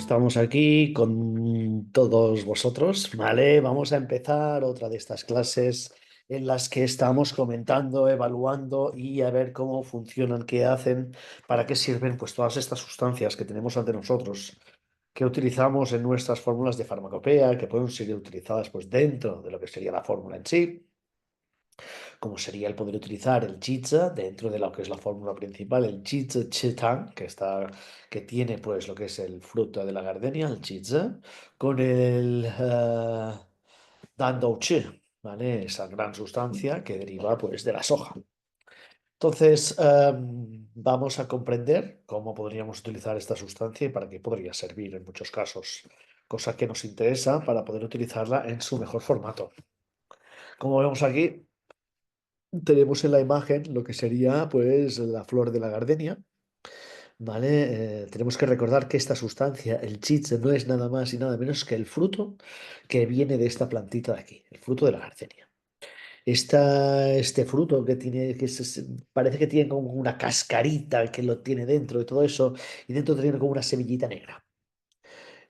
Estamos aquí con todos vosotros, ¿vale? Vamos a empezar otra de estas clases en las que estamos comentando, evaluando y a ver cómo funcionan, qué hacen, para qué sirven, pues todas estas sustancias que tenemos ante nosotros, que utilizamos en nuestras fórmulas de farmacopea, que pueden ser utilizadas pues dentro de lo que sería la fórmula en sí, como sería el poder utilizar el jitsa dentro de lo que es la fórmula principal, el jitsa chetang, que tiene pues lo que es el fruto de la gardenia, el jitsa, con el dandouchi, ¿vale? Esa gran sustancia que deriva pues de la soja. Entonces, vamos a comprender cómo podríamos utilizar esta sustancia y para qué podría servir en muchos casos, cosa que nos interesa para poder utilizarla en su mejor formato. Como vemos aquí, tenemos en la imagen lo que sería pues la flor de la gardenia, ¿vale? Tenemos que recordar que esta sustancia, el chitz, no es nada más y nada menos que el fruto que viene de esta plantita de aquí, el fruto de la gardenia. Este fruto que tiene, parece que tiene como una cascarita que lo tiene dentro de todo eso, y dentro tiene como una semillita negra.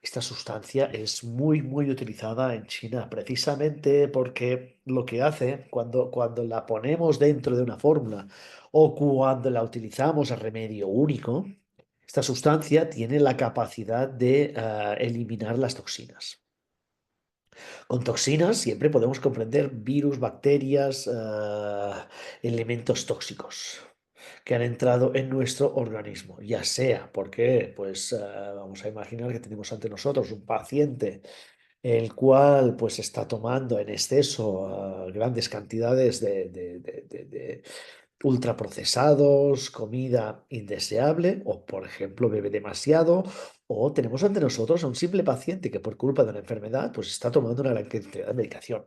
Esta sustancia es muy utilizada en China, precisamente porque lo que hace cuando la ponemos dentro de una fórmula o cuando la utilizamos a remedio único, esta sustancia tiene la capacidad de eliminar las toxinas. Con toxinas siempre podemos comprender virus, bacterias, elementos tóxicos que han entrado en nuestro organismo, ya sea porque, pues, vamos a imaginar que tenemos ante nosotros un paciente el cual, pues, está tomando en exceso grandes cantidades de ultraprocesados, comida indeseable, o, por ejemplo, bebe demasiado, o tenemos ante nosotros a un simple paciente que por culpa de una enfermedad, pues, está tomando una gran cantidad de medicación.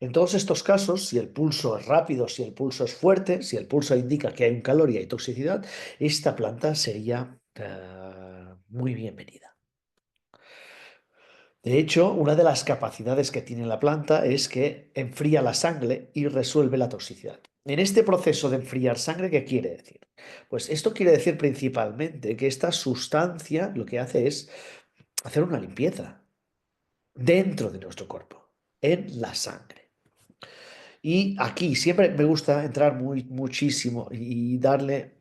En todos estos casos, si el pulso es rápido, si el pulso es fuerte, si el pulso indica que hay un calor y hay toxicidad, esta planta sería muy bienvenida. De hecho, una de las capacidades que tiene la planta es que enfría la sangre y resuelve la toxicidad. En este proceso de enfriar sangre, ¿qué quiere decir? Pues esto quiere decir principalmente que esta sustancia lo que hace es hacer una limpieza dentro de nuestro cuerpo, en la sangre. Y aquí siempre me gusta entrar muchísimo y darle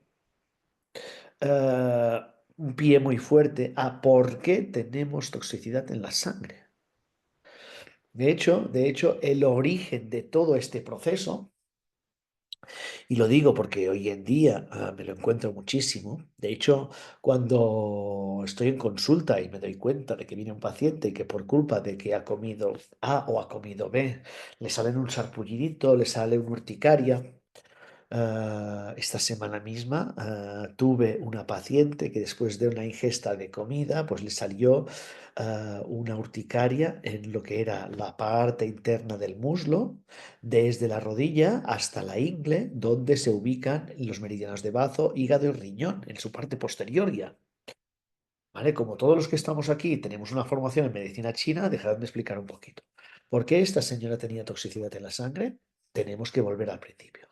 eh, un pie muy fuerte a por qué tenemos toxicidad en la sangre. De hecho, el origen de todo este proceso, y lo digo porque hoy en día me lo encuentro muchísimo. De hecho, cuando estoy en consulta y me doy cuenta de que viene un paciente y que por culpa de que ha comido A o ha comido B, le sale un sarpullidito, le sale una urticaria. Esta semana misma tuve una paciente que después de una ingesta de comida, pues le salió una urticaria en lo que era la parte interna del muslo, desde la rodilla hasta la ingle, donde se ubican los meridianos de bazo, hígado y riñón, en su parte posterior ya. ¿Vale? Como todos los que estamos aquí tenemos una formación en medicina china, dejadme explicar un poquito. ¿Por qué esta señora tenía toxicidad en la sangre? Tenemos que volver al principio.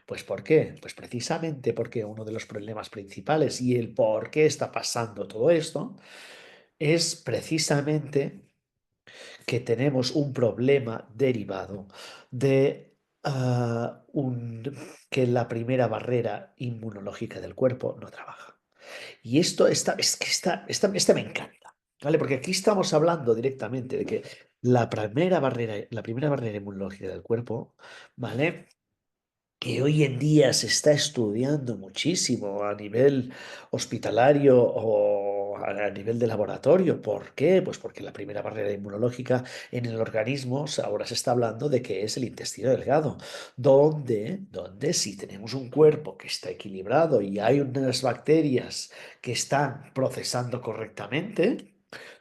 Pues ¿por qué? Pues precisamente porque uno de los problemas principales y el por qué está pasando todo esto es precisamente que tenemos un problema derivado de que la primera barrera inmunológica del cuerpo no trabaja. Y esto esta me encanta, ¿vale? Porque aquí estamos hablando directamente de que la primera barrera inmunológica del cuerpo, ¿vale? Que hoy en día se está estudiando muchísimo a nivel hospitalario o a nivel de laboratorio. ¿Por qué? Pues porque la primera barrera inmunológica en el organismo ahora se está hablando de que es el intestino delgado, donde si tenemos un cuerpo que está equilibrado y hay unas bacterias que están procesando correctamente,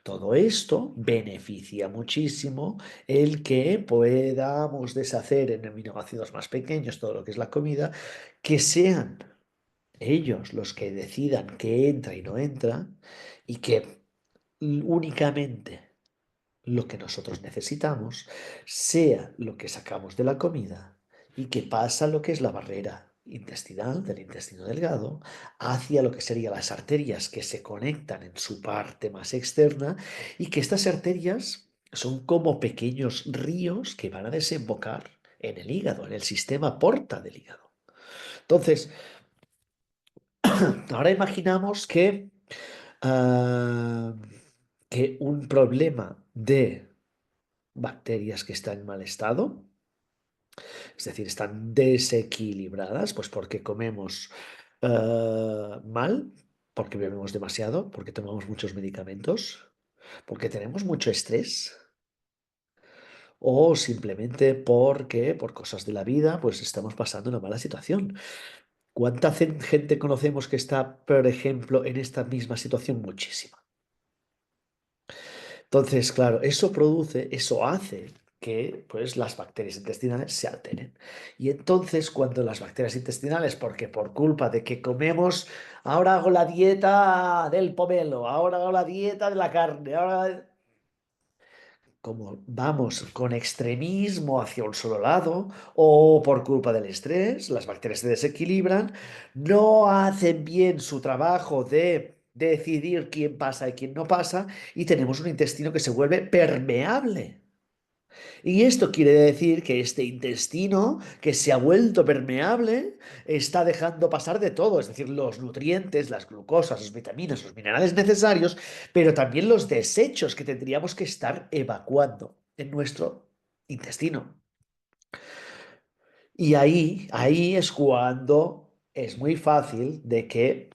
todo esto beneficia muchísimo el que podamos deshacer en aminoácidos más pequeños todo lo que es la comida, que sean ellos los que decidan qué entra y no entra, y que únicamente lo que nosotros necesitamos sea lo que sacamos de la comida y que pasa lo que es la barrera. intestinal, del intestino delgado, hacia lo que serían las arterias que se conectan en su parte más externa y que estas arterias son como pequeños ríos que van a desembocar en el hígado, en el sistema porta del hígado. Entonces, ahora imaginamos ah, que un problema de bacterias que están en mal estado, es decir, están desequilibradas, pues porque comemos mal, porque bebemos demasiado, porque tomamos muchos medicamentos, porque tenemos mucho estrés o simplemente porque por cosas de la vida pues estamos pasando una mala situación. ¿Cuánta gente conocemos que está, por ejemplo, en esta misma situación? Muchísima. Entonces, claro, eso hace que pues, las bacterias intestinales se alteren. Y entonces, cuando las bacterias intestinales, porque por culpa de que comemos, ahora hago la dieta del pomelo, ahora hago la dieta de la carne, ahora como vamos con extremismo hacia un solo lado o por culpa del estrés, las bacterias se desequilibran, no hacen bien su trabajo de decidir quién pasa y quién no pasa y tenemos un intestino que se vuelve permeable. Y esto quiere decir que este intestino que se ha vuelto permeable está dejando pasar de todo, es decir, los nutrientes, las glucosas, las vitaminas, los minerales necesarios, pero también los desechos que tendríamos que estar evacuando en nuestro intestino. Y ahí es cuando es muy fácil de que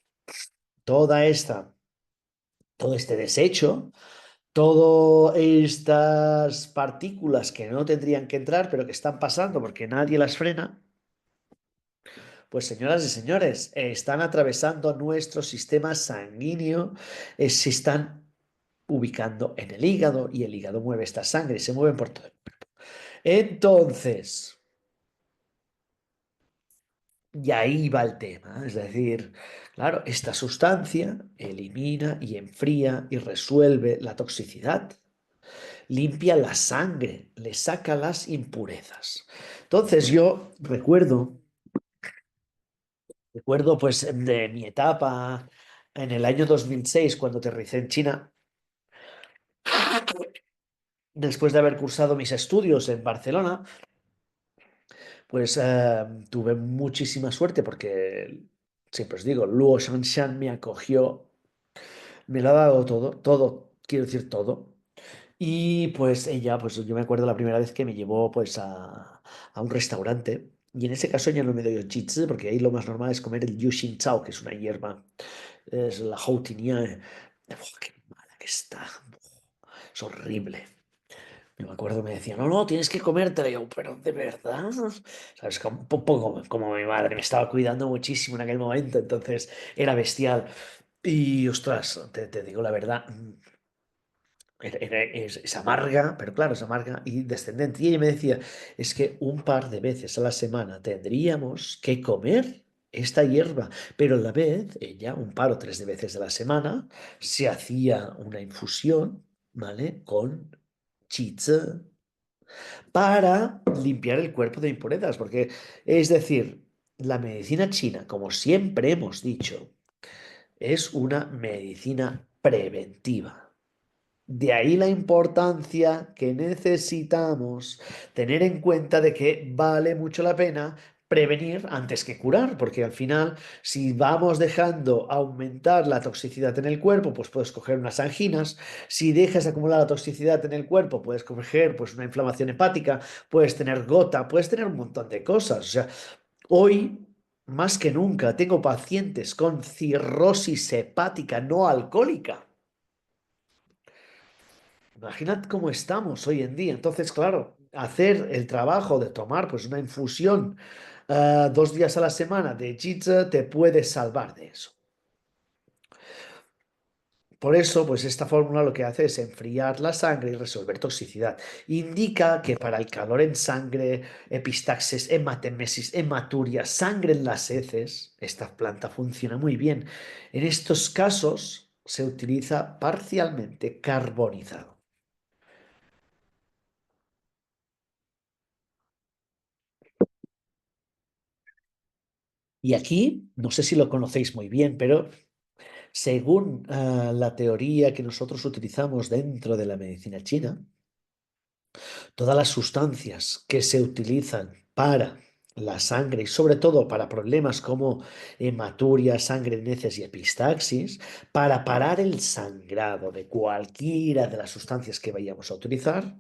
toda esta, todo este desecho, todas estas partículas que no tendrían que entrar, pero que están pasando porque nadie las frena, pues señoras y señores, están atravesando nuestro sistema sanguíneo, se están ubicando en el hígado y el hígado mueve esta sangre y se mueven por todo el cuerpo. Entonces, y ahí va el tema, es decir, claro, esta sustancia elimina y enfría y resuelve la toxicidad, limpia la sangre, le saca las impurezas. Entonces yo recuerdo pues de mi etapa en el año 2006 cuando aterricé en China, después de haber cursado mis estudios en Barcelona, pues tuve muchísima suerte porque, siempre os digo, Luo Shanshan me acogió, me lo ha dado todo, todo, quiero decir todo. Y pues ella, pues yo me acuerdo la primera vez que me llevó pues a un restaurante. Y en ese caso ya no me doy el jitsi, porque ahí lo más normal es comer el Yushin Chao, que es una hierba, es la Houtinia. Qué mala que está, es horrible. Yo me acuerdo, me decía, no, no, tienes que comértela. Y yo, pero de verdad, ¿sabes? Como, un poco como mi madre me estaba cuidando muchísimo en aquel momento, entonces era bestial. Y ostras, te digo la verdad, es amarga, pero claro, es amarga y descendente. Y ella me decía, es que un par de veces a la semana tendríamos que comer esta hierba, pero a la vez ella, un par o tres de veces a la semana, se hacía una infusión, ¿vale? Con chicha para limpiar el cuerpo de impurezas, porque es decir, la medicina china, como siempre hemos dicho, es una medicina preventiva. De ahí la importancia que necesitamos tener en cuenta de que vale mucho la pena prevenir antes que curar, porque al final, si vamos dejando aumentar la toxicidad en el cuerpo, pues puedes coger unas anginas. Si dejas de acumular la toxicidad en el cuerpo, puedes coger pues una inflamación hepática, puedes tener gota, puedes tener un montón de cosas. O sea, hoy más que nunca tengo pacientes con cirrosis hepática no alcohólica. Imaginad cómo estamos hoy en día. Entonces, claro, hacer el trabajo de tomar pues una infusión 2 días a la semana de jitsa te puede salvar de eso. Por eso, pues esta fórmula lo que hace es enfriar la sangre y resolver toxicidad. Indica que para el calor en sangre, epistaxis, hematemesis, hematuria, sangre en las heces, esta planta funciona muy bien. En estos casos se utiliza parcialmente carbonizado. Y aquí, no sé si lo conocéis muy bien, pero según la teoría que nosotros utilizamos dentro de la medicina china, todas las sustancias que se utilizan para la sangre y sobre todo para problemas como hematuria, sangre en heces y epistaxis, para parar el sangrado de cualquiera de las sustancias que vayamos a utilizar,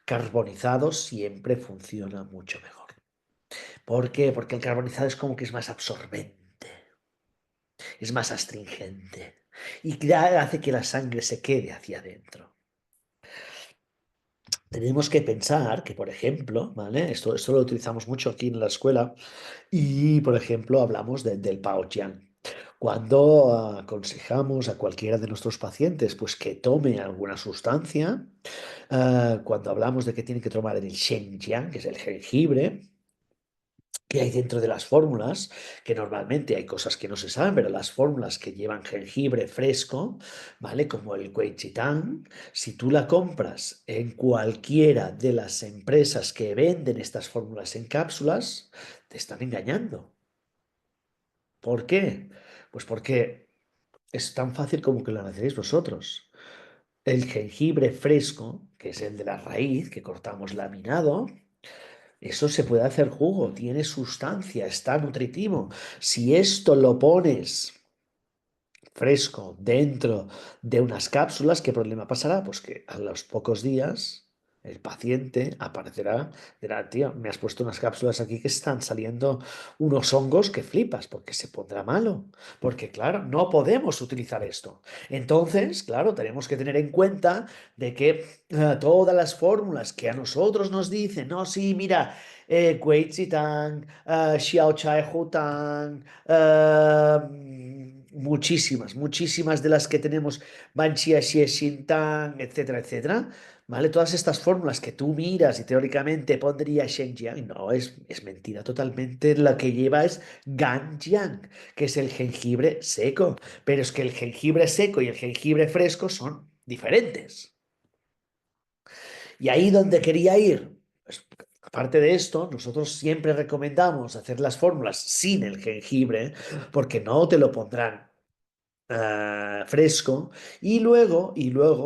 carbonizado siempre funciona mucho mejor. ¿Por qué? Porque el carbonizado es como que es más absorbente, es más astringente y hace que la sangre se quede hacia adentro. Tenemos que pensar que, por ejemplo, ¿vale? Esto lo utilizamos mucho aquí en la escuela y, por ejemplo, hablamos del Pao Jiang. Cuando aconsejamos a cualquiera de nuestros pacientes pues, que tome alguna sustancia, cuando hablamos de que tiene que tomar el Shenjiang, que es el jengibre, que hay dentro de las fórmulas, que normalmente hay cosas que no se saben, pero las fórmulas que llevan jengibre fresco, ¿vale? Como el Guichitang, si tú la compras en cualquiera de las empresas que venden estas fórmulas en cápsulas, te están engañando. ¿Por qué? Pues porque es tan fácil como que lo hacéis vosotros. El jengibre fresco, que es el de la raíz, que cortamos laminado, eso se puede hacer jugo, tiene sustancia, está nutritivo. Si esto lo pones fresco dentro de unas cápsulas, ¿qué problema pasará? Pues que a los pocos días el paciente aparecerá, dirá, tío, me has puesto unas cápsulas aquí que están saliendo unos hongos que flipas, porque se pondrá malo, porque claro, no podemos utilizar esto. Entonces, claro, tenemos que tener en cuenta de que todas las fórmulas que a nosotros nos dicen, no, sí, mira, Wei Zitang, Xiao Chai Hutang, muchísimas de las que tenemos, Banxia Xie Xintang, etcétera, etcétera, ¿vale? Todas estas fórmulas que tú miras y teóricamente pondría Shenjiang, no, es mentira totalmente. La que lleva es Ganjiang, que es el jengibre seco. Pero es que el jengibre seco y el jengibre fresco son diferentes. Y ahí donde quería ir, pues, aparte de esto, nosotros siempre recomendamos hacer las fórmulas sin el jengibre, porque no te lo pondrán fresco, y luego,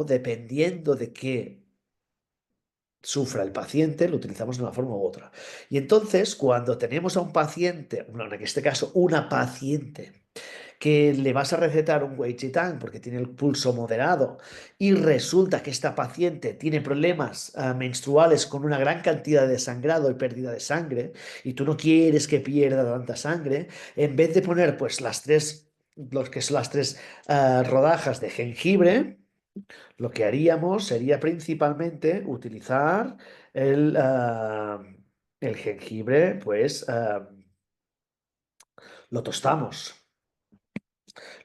dependiendo de qué sufra el paciente, lo utilizamos de una forma u otra. Y entonces, cuando tenemos a un paciente, bueno, en este caso, una paciente, que le vas a recetar un Weichitang porque tiene el pulso moderado y resulta que esta paciente tiene problemas menstruales con una gran cantidad de sangrado y pérdida de sangre y tú no quieres que pierda tanta sangre, en vez de poner pues los que son las tres rodajas de jengibre, lo que haríamos sería principalmente utilizar el jengibre, pues lo tostamos.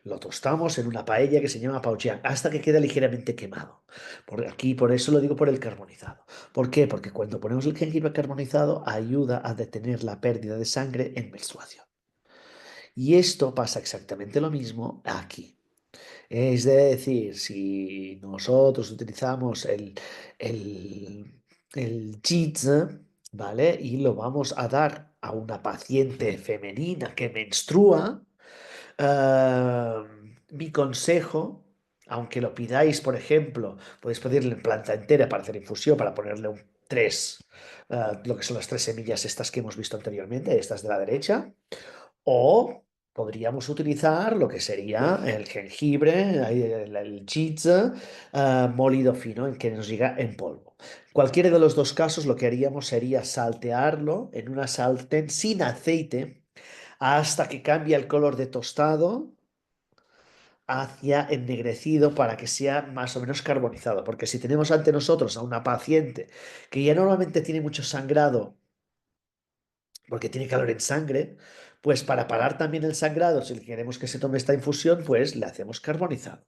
Lo tostamos en una paella que se llama pauchián hasta que queda ligeramente quemado. Por eso lo digo por el carbonizado. ¿Por qué? Porque cuando ponemos el jengibre carbonizado ayuda a detener la pérdida de sangre en menstruación. Y esto pasa exactamente lo mismo aquí. Es decir, si nosotros utilizamos el, el jitsi, ¿vale? Y lo vamos a dar a una paciente femenina que menstrua, eh, mi consejo, aunque lo pidáis, por ejemplo, podéis pedirle en planta entera para hacer infusión, para ponerle lo que son las tres semillas estas que hemos visto anteriormente, estas de la derecha, o podríamos utilizar lo que sería el jengibre, el jitsi, molido fino, en que nos llega en polvo. Cualquiera de los dos casos, lo que haríamos sería saltearlo en una sartén sin aceite hasta que cambie el color de tostado hacia ennegrecido para que sea más o menos carbonizado. Porque si tenemos ante nosotros a una paciente que ya normalmente tiene mucho sangrado porque tiene calor en sangre, pues para parar también el sangrado, si queremos que se tome esta infusión, pues le hacemos carbonizado.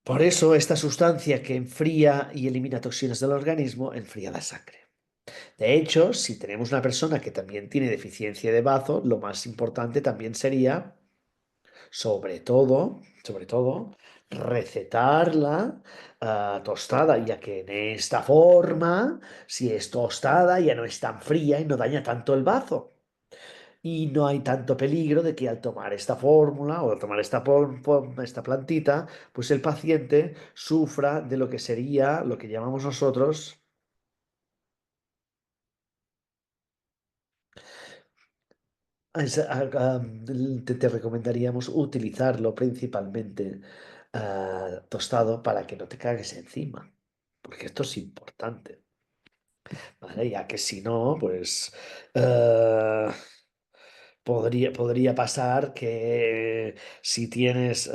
Por eso esta sustancia que enfría y elimina toxinas del organismo, enfría la sangre. De hecho, si tenemos una persona que también tiene deficiencia de bazo, lo más importante también sería sobre todo, recetarla tostada, ya que en esta forma, si es tostada, ya no es tan fría y no daña tanto el bazo. y no hay tanto peligro de que al tomar esta fórmula o al tomar esta plantita, pues el paciente sufra de lo que sería lo que llamamos nosotros, te recomendaríamos utilizarlo principalmente tostado para que no te cagues encima, porque esto es importante, ¿vale? Ya que si no, pues eh, podría pasar que si tienes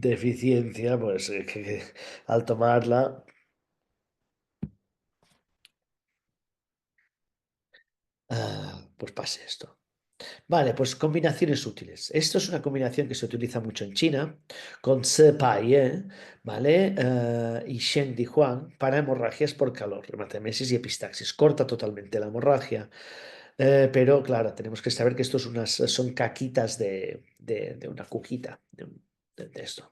deficiencia, pues que al tomarla, pues pase esto. Vale, pues combinaciones útiles. Esto es una combinación que se utiliza mucho en China con Pai, ¿vale? Y Shen Di Huang para hemorragias por calor, hematemesis y epistaxis. Corta totalmente la hemorragia, pero claro, tenemos que saber que estos son caquitas de una cujita, de esto.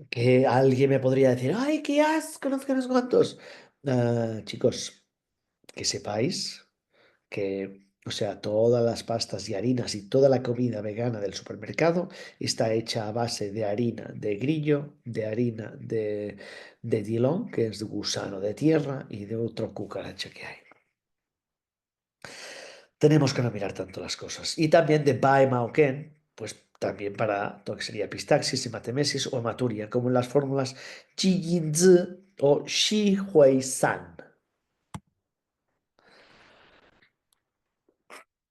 Que alguien me podría decir, ¡ay, qué asco! Conozco unos cuantos. Chicos, que sepáis que, o sea, todas las pastas y harinas y toda la comida vegana del supermercado está hecha a base de harina de grillo, de harina de Dillon, que es de gusano de tierra, y de otro cucaracha que hay. Tenemos que no mirar tanto las cosas. Y también de Bai Mao Ken, pues también para lo que sería epistaxis, hematemesis o hematuria, como en las fórmulas Ji Yin Zi o Shi Hui San.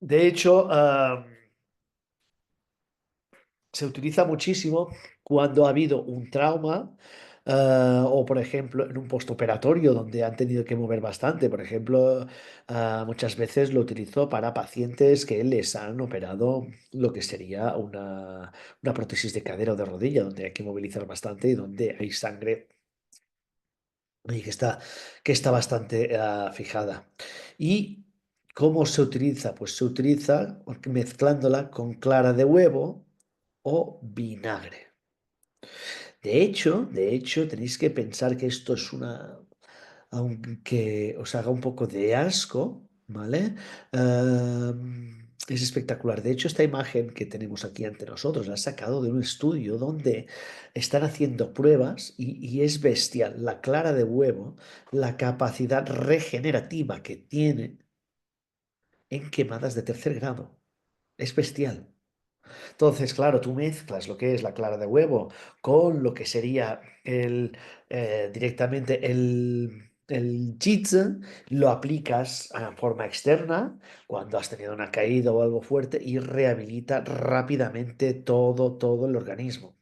De hecho, se utiliza muchísimo cuando ha habido un trauma o, por ejemplo, en un postoperatorio donde han tenido que mover bastante. Por ejemplo, muchas veces lo utilizo para pacientes que les han operado lo que sería una prótesis de cadera o de rodilla, donde hay que movilizar bastante y donde hay sangre y que está bastante fijada. ¿Y cómo se utiliza? Pues se utiliza mezclándola con clara de huevo o vinagre. De hecho, tenéis que pensar que esto es aunque os haga un poco de asco, ¿vale? Es espectacular. De hecho, esta imagen que tenemos aquí ante nosotros la he sacado de un estudio donde están haciendo pruebas y es bestial. La clara de huevo, la capacidad regenerativa que tiene en quemadas de tercer grado. Es bestial. Entonces, claro, tú mezclas lo que es la clara de huevo con lo que sería directamente el jitsi, lo aplicas a forma externa cuando has tenido una caída o algo fuerte y rehabilita rápidamente todo el organismo.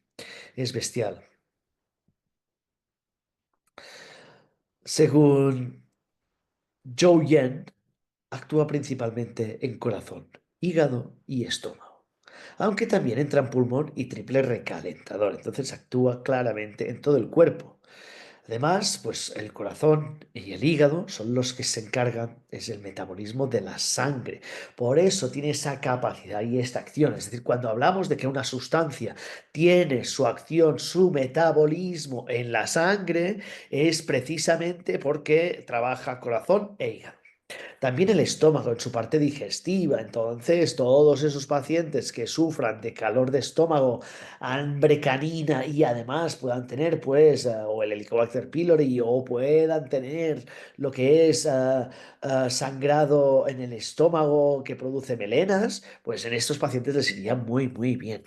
Es bestial. Según Zhou Yen, actúa principalmente en corazón, hígado y estómago, aunque también entra en pulmón y triple recalentador, entonces actúa claramente en todo el cuerpo. Además, pues el corazón y el hígado son los que se encargan, es el metabolismo de la sangre. Por eso tiene esa capacidad y esta acción. Es decir, cuando hablamos de que una sustancia tiene su acción, su metabolismo en la sangre, es precisamente porque trabaja corazón e hígado. También el estómago en su parte digestiva. Entonces, todos esos pacientes que sufran de calor de estómago, hambre canina y además puedan tener, pues, o el Helicobacter pylori o puedan tener lo que es sangrado en el estómago que produce melenas, pues en estos pacientes les iría muy, muy bien.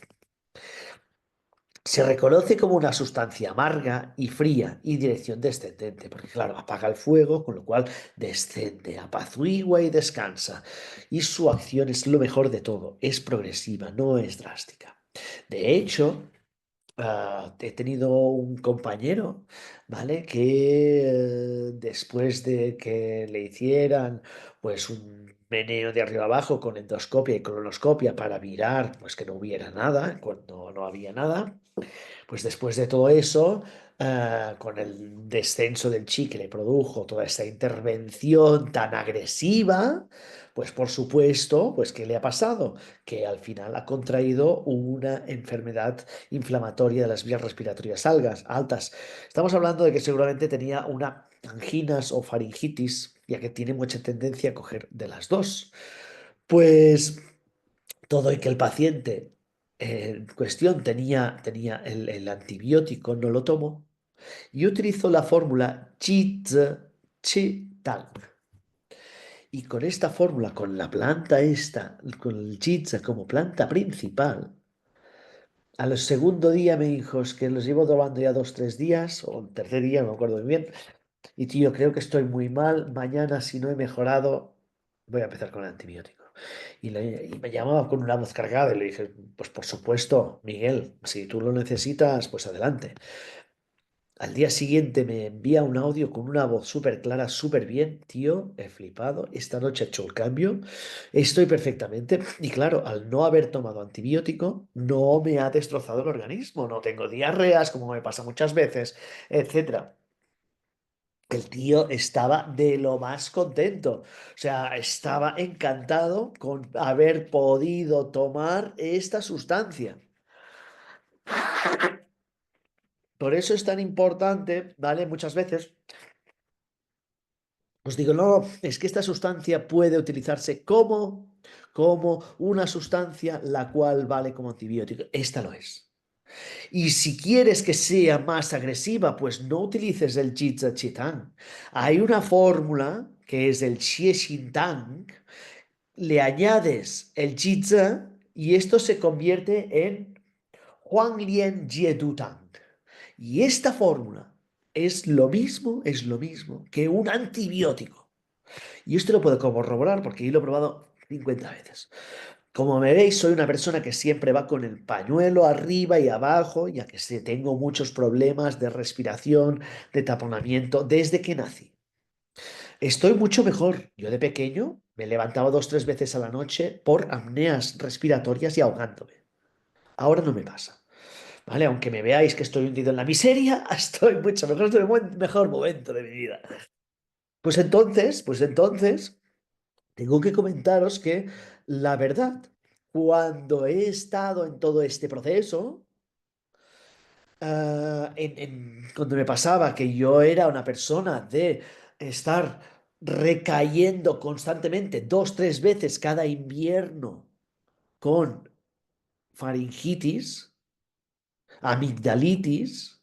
Se reconoce como una sustancia amarga y fría y dirección descendente, porque claro, apaga el fuego, con lo cual descende, apacigua y descansa. Y su acción es lo mejor de todo, es progresiva, no es drástica. De hecho, he tenido un compañero, ¿vale? Que después de que le hicieran pues un meneo de arriba abajo con endoscopia y colonoscopia para mirar pues que no hubiera nada, cuando no había nada, pues después de todo eso, con el descenso del chi que le produjo toda esta intervención tan agresiva, pues por supuesto, pues ¿qué le ha pasado? Que al final ha contraído una enfermedad inflamatoria de las vías respiratorias altas. Estamos hablando de que seguramente tenía una anginas o faringitis, ya que tiene mucha tendencia a coger de las dos. Pues todo y que el paciente en cuestión tenía el antibiótico, no lo tomó, y utilizó la fórmula Chi-Tang. Y con esta fórmula, con la planta esta, con el Chi como planta principal, al segundo día me dijo, es que los llevo tomando ya 2, 3 días, o el tercer día, no me acuerdo muy bien, y tío, creo que estoy muy mal, mañana si no he mejorado, voy a empezar con el antibiótico. Y me llamaba con una voz cargada y le dije, pues por supuesto, Miguel, si tú lo necesitas, pues adelante. Al día siguiente me envía un audio con una voz súper clara, súper bien. Tío, he flipado. Esta noche he hecho el cambio. Estoy perfectamente. Y claro, al no haber tomado antibiótico, no me ha destrozado el organismo. No tengo diarreas, como me pasa muchas veces, etcétera. El tío estaba de lo más contento. O sea, estaba encantado con haber podido tomar esta sustancia. Por eso es tan importante, ¿vale? Muchas veces os digo, no, es que esta sustancia puede utilizarse como una sustancia la cual vale como antibiótico. Esta lo es. Y si quieres que sea más agresiva, pues no utilices el Jitsa-Chitang. Hay una fórmula que es el Xie-Xintang, le añades el Jitsa y esto se convierte en Huanglien Jiedutang. Y esta fórmula es lo mismo que un antibiótico. Y esto lo puedo corroborar porque yo lo he probado 50 veces. Como me veis, soy una persona que siempre va con el pañuelo arriba y abajo, ya que tengo muchos problemas de respiración, de taponamiento, desde que nací. Estoy mucho mejor. Yo de pequeño me levantaba 2, 3 veces a la noche por apneas respiratorias y ahogándome. Ahora no me pasa. ¿Vale? Aunque me veáis que estoy hundido en la miseria, estoy mucho mejor, estoy en un mejor momento de mi vida. Pues entonces, tengo que comentaros que la verdad, cuando he estado en todo este proceso, cuando me pasaba que yo era una persona de estar recayendo constantemente 2, 3 veces cada invierno con faringitis, amigdalitis,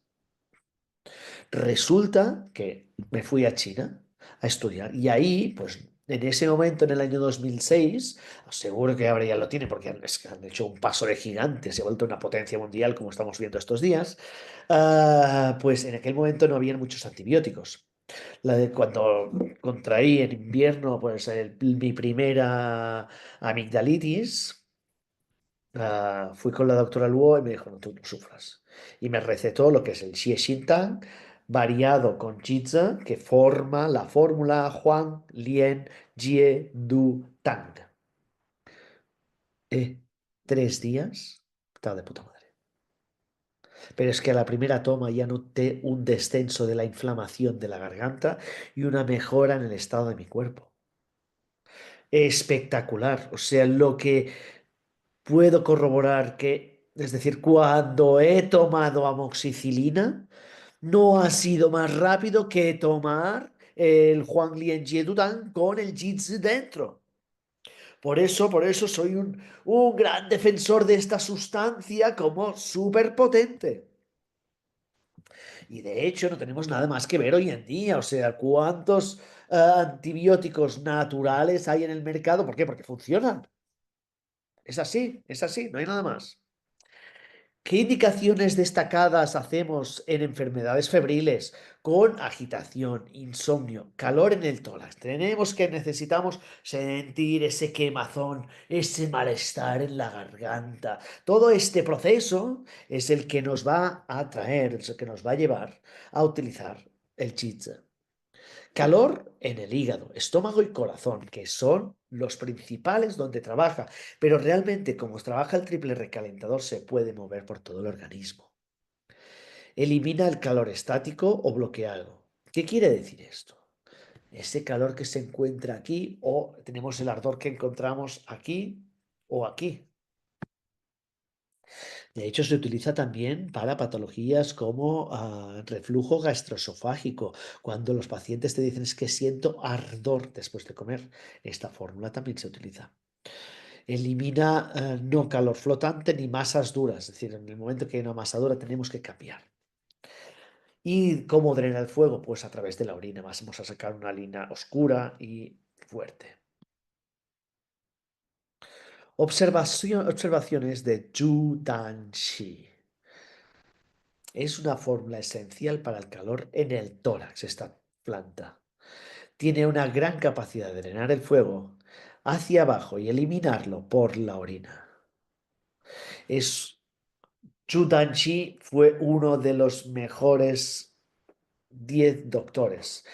resulta que me fui a China a estudiar y ahí, pues en ese momento, en el año 2006, seguro que ahora ya lo tiene porque es que han hecho un paso de gigante, se ha vuelto una potencia mundial como estamos viendo estos días, pues en aquel momento no habían muchos antibióticos. Cuando contraí en invierno pues mi primera amigdalitis, fui con la doctora Luo y me dijo, no, tú no sufras. Y me recetó lo que es el Xie Xintang variado con Jitsa, que forma la fórmula Huang Lien Jie Du Tang. 3 días, estaba de puta madre. Pero es que a la primera toma ya noté un descenso de la inflamación de la garganta y una mejora en el estado de mi cuerpo. Espectacular. O sea, lo que puedo corroborar que, es decir, cuando he tomado amoxicilina, no ha sido más rápido que tomar el Huang Lien Dudan con el Jitsi dentro. Por eso soy un gran defensor de esta sustancia como súper potente. Y de hecho no tenemos nada más que ver hoy en día. O sea, ¿cuántos antibióticos naturales hay en el mercado? ¿Por qué? Porque funcionan. Es así, no hay nada más. ¿Qué indicaciones destacadas hacemos en enfermedades febriles con agitación, insomnio, calor en el tórax? Necesitamos sentir ese quemazón, ese malestar en la garganta. Todo este proceso es el que nos va a traer, es el que nos va a llevar a utilizar el chitza. Calor en el hígado, estómago y corazón, que son los principales donde trabaja, pero realmente como trabaja el triple recalentador se puede mover por todo el organismo. Elimina el calor estático o bloqueado. ¿Qué quiere decir esto? Ese calor que se encuentra aquí o tenemos el ardor que encontramos aquí o aquí. De hecho, se utiliza también para patologías como reflujo gastroesofágico. Cuando los pacientes te dicen es que siento ardor después de comer, esta fórmula también se utiliza. Elimina no calor flotante ni masas duras, es decir, en el momento que hay una masa dura tenemos que cambiar. ¿Y cómo drena el fuego? Pues a través de la orina. Vamos a sacar una línea oscura y fuerte. Observaciones de Zhu Danxi. Es una fórmula esencial para el calor en el tórax, esta planta. Tiene una gran capacidad de drenar el fuego hacia abajo y eliminarlo por la orina. Es, Zhu Danxi fue uno de los mejores 10 doctores.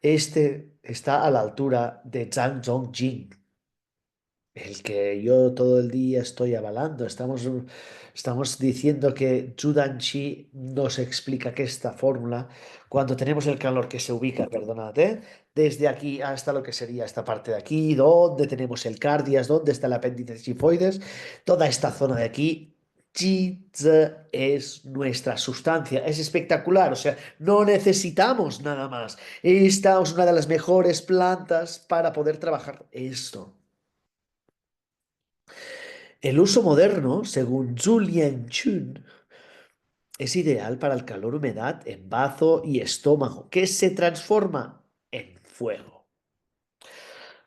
Este está a la altura de Zhang Zongjing, el que yo todo el día estoy avalando. Estamos diciendo que Zhu Danxi nos explica que esta fórmula, cuando tenemos el calor que se ubica, perdonad, desde aquí hasta lo que sería esta parte de aquí, donde tenemos el cardias, donde está el apéndice sifoides, toda esta zona de aquí. Qi Zi es nuestra sustancia, es espectacular, o sea, no necesitamos nada más. Esta es una de las mejores plantas para poder trabajar esto. El uso moderno, según Zhu Lianchun, es ideal para el calor, humedad en bazo y estómago, que se transforma en fuego.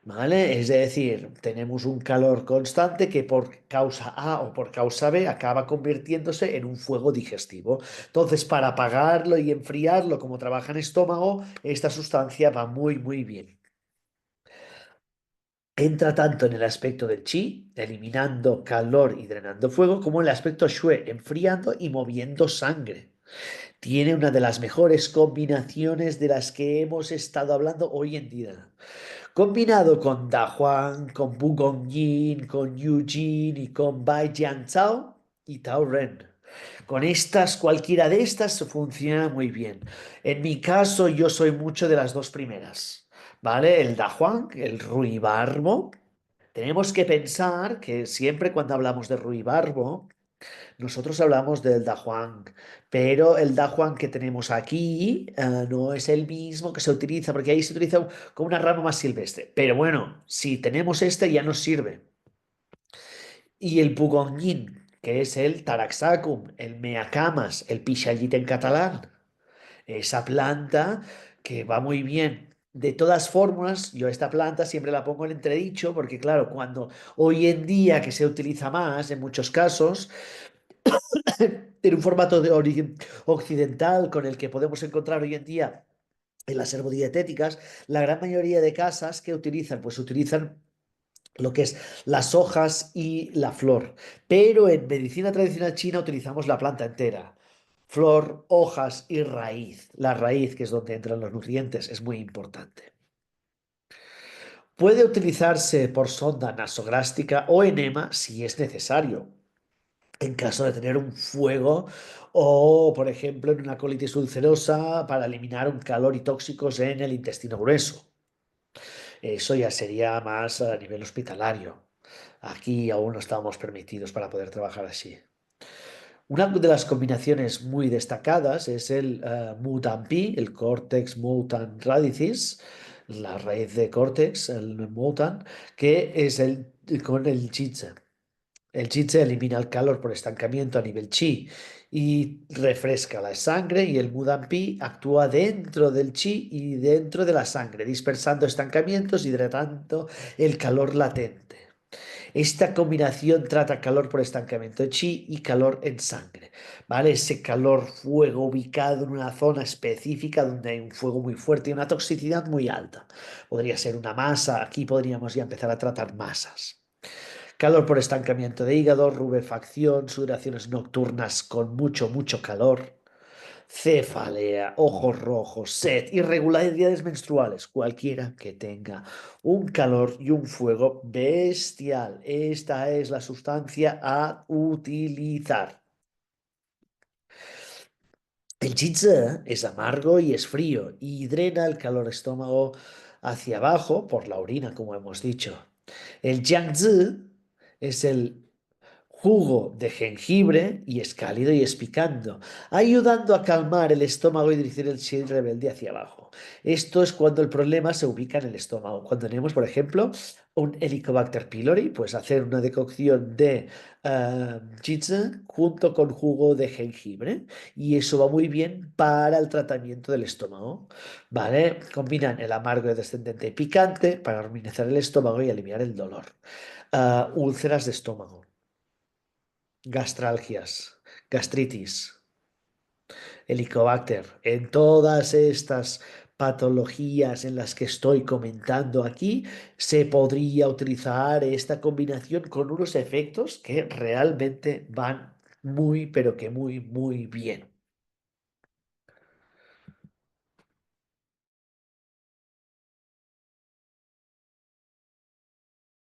¿Vale? Es decir, tenemos un calor constante que por causa A o por causa B acaba convirtiéndose en un fuego digestivo. Entonces, para apagarlo y enfriarlo, como trabaja en estómago, esta sustancia va muy, muy bien. Entra tanto en el aspecto del chi, eliminando calor y drenando fuego, como en el aspecto shui, enfriando y moviendo sangre. Tiene una de las mejores combinaciones de las que hemos estado hablando hoy en día. Combinado con Da Huang, con Bu Gongyin, con Yu Jin y con Bai Jianzhao y Tao Ren. Con estas, cualquiera de estas funciona muy bien. En mi caso, yo soy mucho de las dos primeras. ¿Vale? El Da Huang, el ruibarbo. Tenemos que pensar que siempre cuando hablamos de ruibarbo, nosotros hablamos del dahuang, pero el dahuang que tenemos aquí no es el mismo que se utiliza, porque ahí se utiliza como una rama más silvestre. Pero bueno, si tenemos este ya nos sirve. Y el pugonyin, que es el taraxacum, el meacamas, el pixallit en catalán, esa planta que va muy bien. De todas formas, yo esta planta siempre la pongo en entredicho porque, claro, cuando hoy en día que se utiliza más, en muchos casos, en un formato de origen occidental con el que podemos encontrar hoy en día en las herbodietéticas, la gran mayoría de casas que utilizan, pues utilizan lo que es las hojas y la flor. Pero en medicina tradicional china utilizamos la planta entera. Flor, hojas y raíz. La raíz, que es donde entran los nutrientes, es muy importante. Puede utilizarse por sonda nasogástrica o enema si es necesario, en caso de tener un fuego o, por ejemplo, en una colitis ulcerosa para eliminar un calor y tóxicos en el intestino grueso. Eso ya sería más a nivel hospitalario. Aquí aún no estábamos permitidos para poder trabajar así. Una de las combinaciones muy destacadas es el Mutampi, el Cortex Mutant Radicis, la raíz de Cortex, el Mutant, que es con el Chicha. El Chi-Tse elimina el calor por estancamiento a nivel chi y refresca la sangre, y el Mudampi actúa dentro del chi y dentro de la sangre, dispersando estancamientos, hidratando el calor latente. Esta combinación trata calor por estancamiento de chi y calor en sangre, ¿vale? Ese calor fuego ubicado en una zona específica donde hay un fuego muy fuerte y una toxicidad muy alta. Podría ser una masa, aquí podríamos ya empezar a tratar masas. Calor por estancamiento de hígado, rubefacción, sudoraciones nocturnas con mucho, mucho calor, cefalea, ojos rojos, sed, irregularidades menstruales, cualquiera que tenga un calor y un fuego bestial. Esta es la sustancia a utilizar. El Jitsi es amargo y es frío y drena el calor estómago hacia abajo por la orina, como hemos dicho. El Jiangzi es el jugo de jengibre y es cálido y es picando, ayudando a calmar el estómago y dirigir el chi rebelde hacia abajo. Esto es cuando el problema se ubica en el estómago. Cuando tenemos, por ejemplo, un Helicobacter pylori, pues hacer una decocción de jitsa junto con jugo de jengibre y eso va muy bien para el tratamiento del estómago. ¿Vale? Combinan el amargo descendente y picante para armonizar el estómago y aliviar el dolor. Úlceras de estómago, gastralgias, gastritis, helicobacter. En todas estas patologías en las que estoy comentando aquí, se podría utilizar esta combinación con unos efectos que realmente van muy, pero que muy, muy bien.